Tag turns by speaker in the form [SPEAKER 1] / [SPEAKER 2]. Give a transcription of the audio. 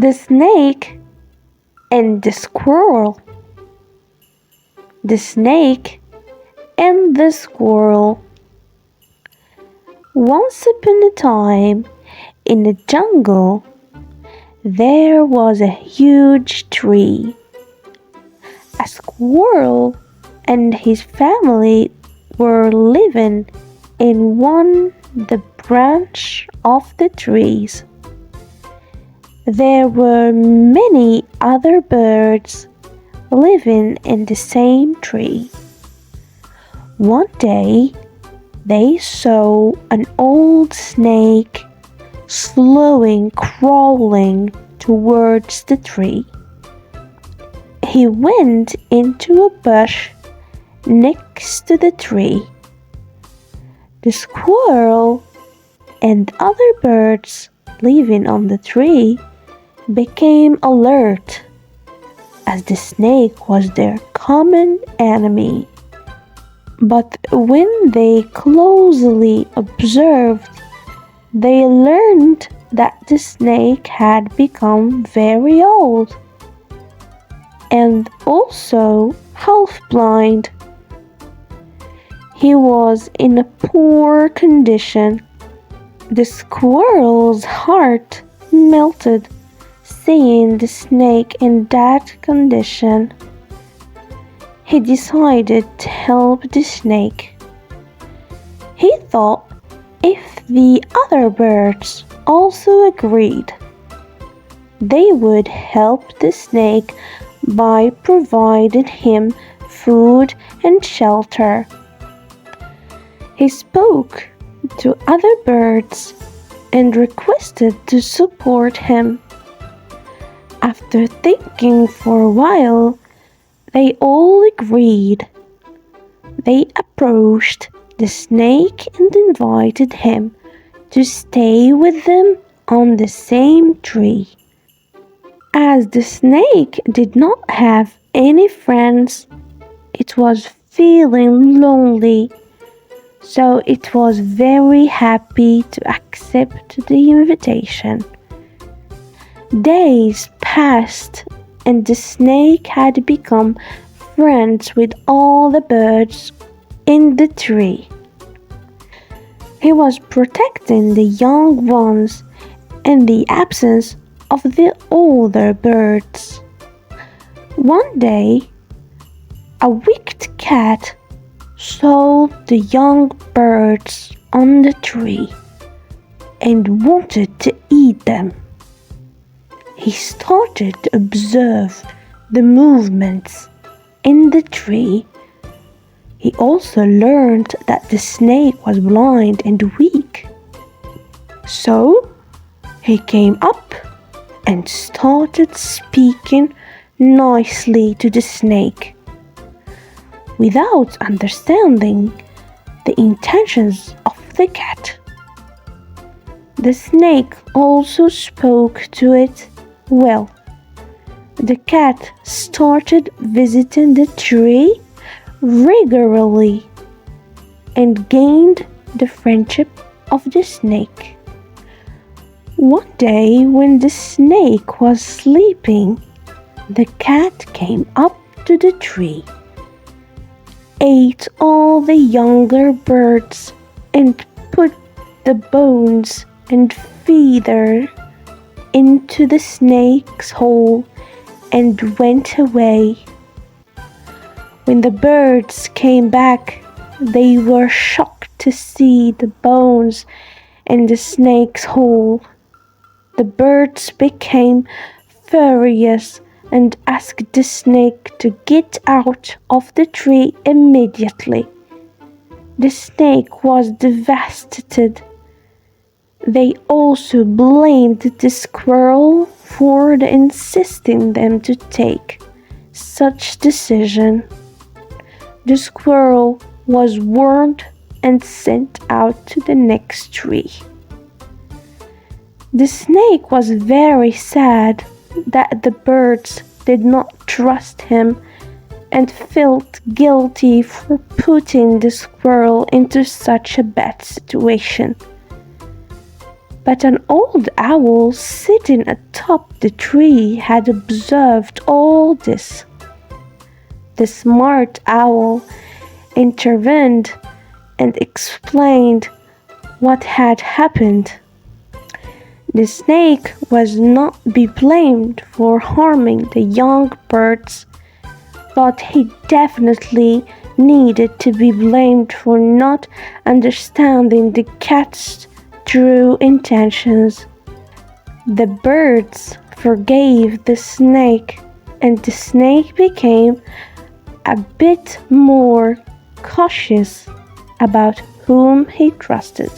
[SPEAKER 1] The snake and the squirrel. The snake and the squirrel. Once upon a time, in the jungle, there was a huge tree. A squirrel and his family were living in the branch of the trees. There were many other birds living in the same tree. One day, they saw an old snake slowly crawling towards the tree. He went into a bush next to the tree. The squirrel and other birds living on the tree became alert, as the snake was their common enemy. But when they closely observed, they learned that the snake had become very old and also half-blind. He was in a poor condition. The squirrel's heart melted seeing the snake in that condition. He decided to help the snake. He thought if the other birds also agreed, they would help the snake by providing him food and shelter. He spoke to other birds and requested to support him. After thinking for a while, they all agreed. They approached the snake and invited him to stay with them on the same tree. As the snake did not have any friends, it was feeling lonely, so it was very happy to accept the invitation. Days passed and the snake had become friends with all the birds in the tree. He was protecting the young ones in the absence of the older birds. One day, a wicked cat saw the young birds on the tree and wanted to eat them. He started to observe the movements in the tree. He also learned that the snake was blind and weak. So he came up and started speaking nicely to the snake, without understanding the intentions of the cat. The snake also spoke to it well. The cat started visiting the tree regularly and gained the friendship of the snake. One day, when the snake was sleeping, the cat came up to the tree, ate all the younger birds, and put the bones and feather into the snake's hole and went away. When the birds came back, they were shocked to see the bones in the snake's hole. The birds became furious and asked the snake to get out of the tree immediately. The snake was devastated. They also blamed the squirrel for insisting them to take such decision. The squirrel was warned and sent out to the next tree. The snake was very sad that the birds did not trust him and felt guilty for putting the squirrel into such a bad situation. But an old owl sitting atop the tree had observed all this. The smart owl intervened and explained what had happened. The snake was not be blamed for harming the young birds, but he definitely needed to be blamed for not understanding the cat's true intentions. The birds forgave the snake, and the snake became a bit more cautious about whom he trusted.